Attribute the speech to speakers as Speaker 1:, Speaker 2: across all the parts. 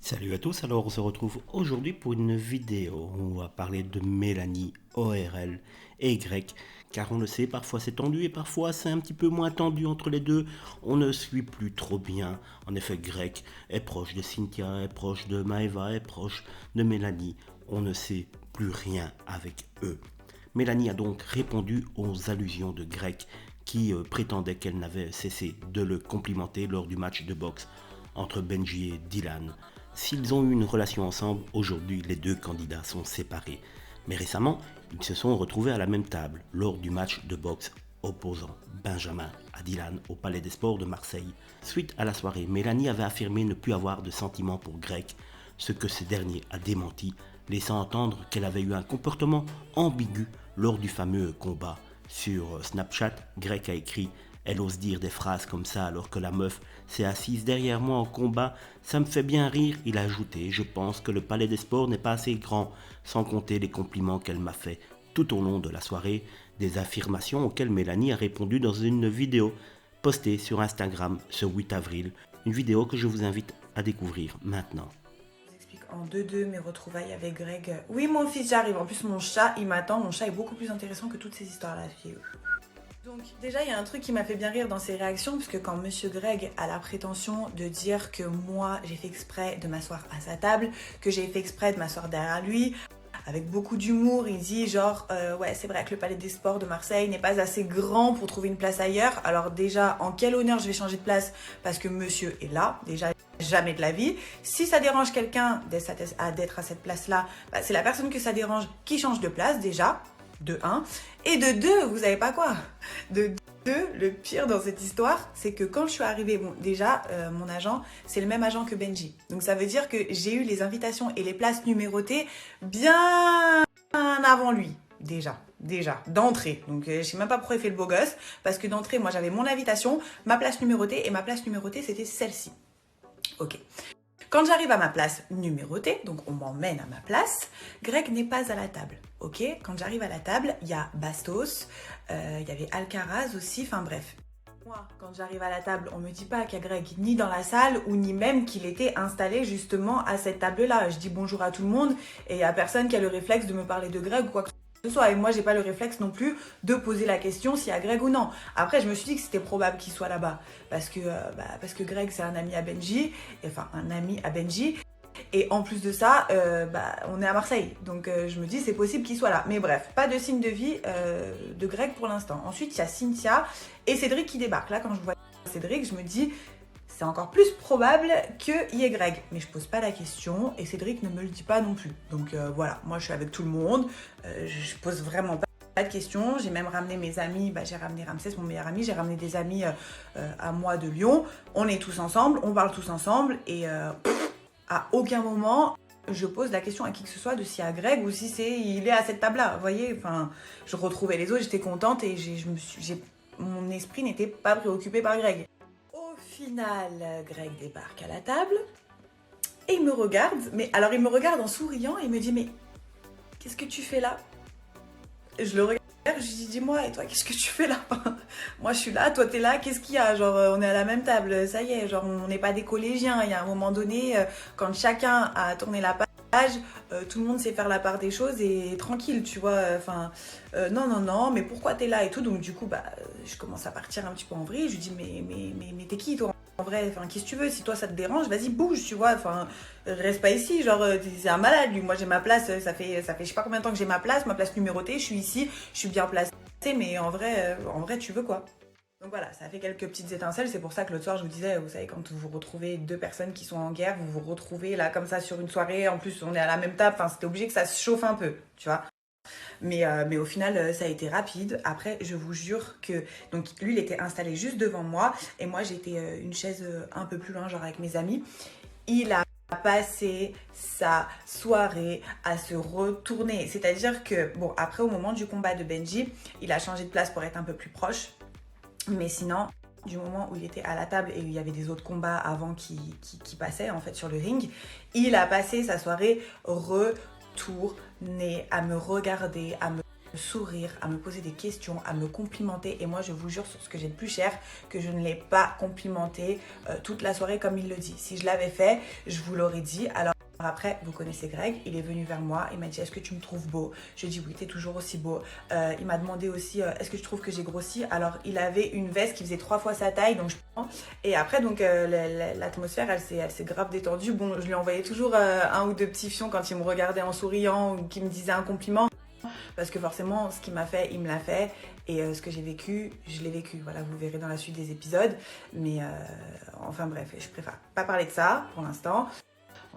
Speaker 1: Salut à tous, alors on se retrouve aujourd'hui pour une vidéo où on va parler de Mélanie, ORL et Greg, car on le sait, parfois c'est tendu et parfois c'est un petit peu moins tendu entre les deux, on ne suit plus trop bien. En effet, Greg est proche de Cynthia, est proche de Maeva, est proche de Mélanie, on ne sait plus rien avec eux. Mélanie a donc répondu aux allusions de Greg qui prétendait qu'elle n'avait cessé de le complimenter lors du match de boxe entre Benji et Dylan. S'ils ont eu une relation ensemble, aujourd'hui les deux candidats sont séparés. Mais récemment, ils se sont retrouvés à la même table lors du match de boxe opposant Benjamin à Dylan au Palais des Sports de Marseille. Suite à la soirée, Mélanie avait affirmé ne plus avoir de sentiments pour Greg, ce que ce dernier a démenti, laissant entendre qu'elle avait eu un comportement ambigu lors du fameux combat. Sur Snapchat, Greg a écrit « Elle ose dire des phrases comme ça alors que la meuf s'est assise derrière moi en combat. Ça me fait bien rire. » Il a ajouté « Je pense que le Palais des Sports n'est pas assez grand, sans compter les compliments qu'elle m'a fait tout au long de la soirée. » Des affirmations auxquelles Mélanie a répondu dans une vidéo postée sur Instagram ce 8 avril. Une vidéo que je vous invite à découvrir maintenant.
Speaker 2: En 2-2 mes retrouvailles avec Greg. Oui mon fils, j'arrive. En plus mon chat il m'attend. Mon chat est beaucoup plus intéressant que toutes ces histoires là. Donc déjà il y a un truc qui m'a fait bien rire dans ses réactions, puisque quand monsieur Greg a la prétention de dire que moi j'ai fait exprès de m'asseoir à sa table, que j'ai fait exprès de m'asseoir derrière lui, avec beaucoup d'humour, il dit genre ouais c'est vrai que le Palais des Sports de Marseille n'est pas assez grand pour trouver une place ailleurs. Alors déjà en quel honneur je vais changer de place parce que monsieur est là, déjà jamais de la vie. Si ça dérange quelqu'un d'être à cette place là, bah, c'est la personne que ça dérange qui change de place déjà, de 1. Et de 2, vous savez pas quoi, de 2, le pire dans cette histoire, c'est que quand je suis arrivée, bon déjà mon agent c'est le même agent que Benji, donc ça veut dire que j'ai eu les invitations et les places numérotées bien avant lui, déjà d'entrée. Donc je sais même pas pourquoi il fait le beau gosse, parce que d'entrée moi j'avais mon invitation, ma place numérotée, et ma place numérotée c'était celle-ci. Ok. Quand j'arrive à ma place numérotée, donc on m'emmène à ma place, Greg n'est pas à la table, ok? Quand j'arrive à la table, il y a Bastos, il y avait Alcaraz aussi, enfin bref. Moi, quand j'arrive à la table, on me dit pas qu'il y a Greg ni dans la salle, ou ni même qu'il était installé justement à cette table-là. Je dis bonjour à tout le monde, et il y a personne qui a le réflexe de me parler de Greg ou quoi que ce soit. Et moi, j'ai pas le réflexe non plus de poser la question s'il y a Greg ou non. Après, je me suis dit que c'était probable qu'il soit là-bas, parce que Greg, c'est un ami à Benji, enfin un ami à Benji. Et en plus de ça, on est à Marseille, donc je me dis c'est possible qu'il soit là. Mais bref, pas de signe de vie de Greg pour l'instant. Ensuite, il y a Cynthia et Cédric qui débarquent. Là, quand je vois Cédric, je me dis c'est encore plus probable qu'il y ait Greg. Mais je pose pas la question et Cédric ne me le dit pas non plus. Donc voilà, moi je suis avec tout le monde, je pose vraiment pas de questions. J'ai même ramené mes amis, j'ai ramené Ramsès, mon meilleur ami, j'ai ramené des amis à moi de Lyon. On est tous ensemble, on parle tous ensemble et à aucun moment je pose la question à qui que ce soit de s'il y a Greg ou si il est à cette table-là. Vous voyez, enfin, je retrouvais les autres, j'étais contente et mon esprit n'était pas préoccupé par Greg. Au final, Greg débarque à la table et il me regarde. Mais alors il me regarde en souriant et il me dit mais qu'est-ce que tu fais là? Je le regarde, je lui dis dis-moi, et toi qu'est-ce que tu fais là? Moi je suis là, toi t'es là, qu'est-ce qu'il y a? Genre on est à la même table, ça y est, genre on n'est pas des collégiens. Il y a un moment donné, quand chacun a tourné la page, tout le monde sait faire la part des choses et tranquille, tu vois. Enfin, non, mais pourquoi t'es là et tout. Donc du coup, je commence à partir un petit peu en vrille. Je lui dis mais t'es qui toi? En vrai, enfin, qu'est-ce que tu veux? Si toi ça te dérange, vas-y bouge, tu vois. Enfin, reste pas ici, genre c'est un malade lui. Moi j'ai ma place, ça fait je sais pas combien de temps que j'ai ma place numérotée. Je suis ici, je suis bien placée, mais en vrai tu veux quoi? Donc voilà, ça fait quelques petites étincelles. C'est pour ça que l'autre soir je vous disais, vous savez, quand vous retrouvez deux personnes qui sont en guerre, vous vous retrouvez là comme ça sur une soirée. En plus on est à la même table. Enfin, c'était obligé que ça se chauffe un peu, tu vois. Mais au final, ça a été rapide. Après, je vous jure que... Donc, lui, il était installé juste devant moi. Et moi, j'étais une chaise un peu plus loin, genre avec mes amis. Il a passé sa soirée à se retourner. C'est-à-dire que, bon, après, au moment du combat de Benji, il a changé de place pour être un peu plus proche. Mais sinon... Du moment où il était à la table et où il y avait des autres combats avant qui passaient en fait sur le ring, il a passé sa soirée retournée à me regarder, à me sourire, à me poser des questions, à me complimenter. Et moi, je vous jure sur ce que j'ai de plus cher que je ne l'ai pas complimenté toute la soirée comme il le dit. Si je l'avais fait, je vous l'aurais dit. Alors après, vous connaissez Greg, il est venu vers moi, il m'a dit est-ce que tu me trouves beau? Je lui ai dit oui, t'es toujours aussi beau. Il m'a demandé aussi est-ce que je trouve que j'ai grossi? Alors il avait une veste qui faisait 3 fois sa taille, donc je prends. Et après donc l'atmosphère elle s'est grave détendue. Bon, je lui envoyais toujours un ou deux petits fions quand il me regardait en souriant ou qu'il me disait un compliment. Parce que forcément, ce qu'il m'a fait, il me l'a fait. Et ce que j'ai vécu, je l'ai vécu. Voilà, vous verrez dans la suite des épisodes. Mais enfin bref, je préfère pas parler de ça pour l'instant.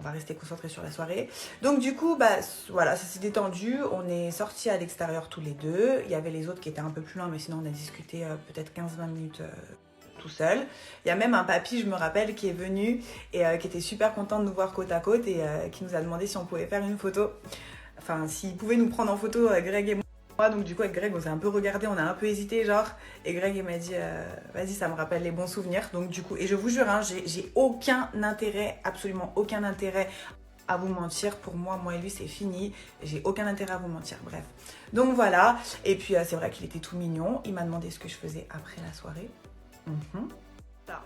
Speaker 2: On va rester concentré sur la soirée. Donc du coup, bah voilà, ça s'est détendu. On est sortis à l'extérieur tous les deux. Il y avait les autres qui étaient un peu plus loin, mais sinon on a discuté peut-être 15-20 minutes tout seul. Il y a même un papy, je me rappelle, qui est venu et qui était super content de nous voir côte à côte et qui nous a demandé si on pouvait faire une photo. Enfin, s'il pouvait nous prendre en photo, Greg et moi. Donc du coup avec Greg on s'est un peu regardé, on a un peu hésité genre et Greg il m'a dit vas-y ça me rappelle les bons souvenirs. Donc du coup, et je vous jure hein, j'ai aucun intérêt, absolument aucun intérêt à vous mentir. Pour moi et lui c'est fini, j'ai aucun intérêt à vous mentir, bref. Donc voilà, et puis c'est vrai qu'il était tout mignon, il m'a demandé ce que je faisais après la soirée.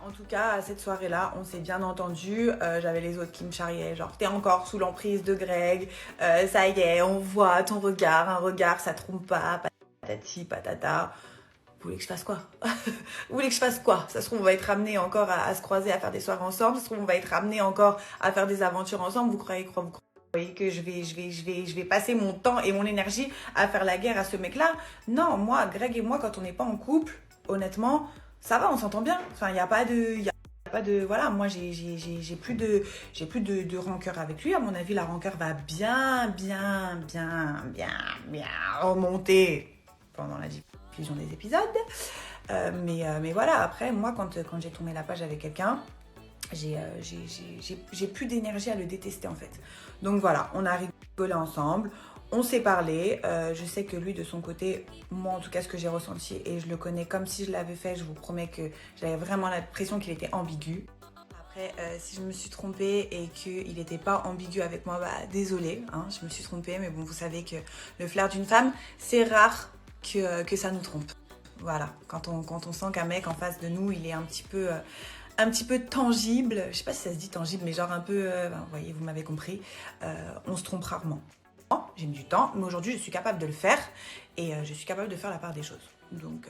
Speaker 2: En tout cas, à cette soirée-là, on s'est bien entendu. J'avais les autres qui me charriaient, genre t'es encore sous l'emprise de Greg, ça y est, on voit ton regard, un regard, ça trompe pas, patati patata. Vous voulez que je fasse quoi? Vous voulez que je fasse quoi? Ça se trouve, on va être ramenés encore à se croiser, à faire des soirées ensemble. Ça se trouve, on va être ramenés encore à faire des aventures ensemble. Vous croyez que je vais passer mon temps et mon énergie à faire la guerre à ce mec-là? Non, moi, Greg et moi, quand on n'est pas en couple, honnêtement, ça va, on s'entend bien. Enfin, il n'y a pas de... Voilà, moi, j'ai plus de rancœur avec lui. À mon avis, la rancœur va bien remonter pendant la diffusion des épisodes. Mais voilà, après, moi, quand j'ai tourné la page avec quelqu'un, j'ai plus d'énergie à le détester, en fait. Donc voilà, on a rigolé ensemble. On s'est parlé, je sais que lui de son côté, moi en tout cas ce que j'ai ressenti et je le connais comme si je l'avais fait, je vous promets que j'avais vraiment l'impression qu'il était ambigu. Après, si je me suis trompée et qu'il n'était pas ambigu avec moi, bah désolée, hein, je me suis trompée, mais bon vous savez que le flair d'une femme, c'est rare que ça nous trompe. Voilà, quand on sent qu'un mec en face de nous, il est un petit peu tangible, je sais pas si ça se dit tangible, mais genre un peu, vous voyez, vous m'avez compris, on se trompe rarement. J'ai mis du temps, mais aujourd'hui je suis capable de le faire et je suis capable de faire la part des choses. Donc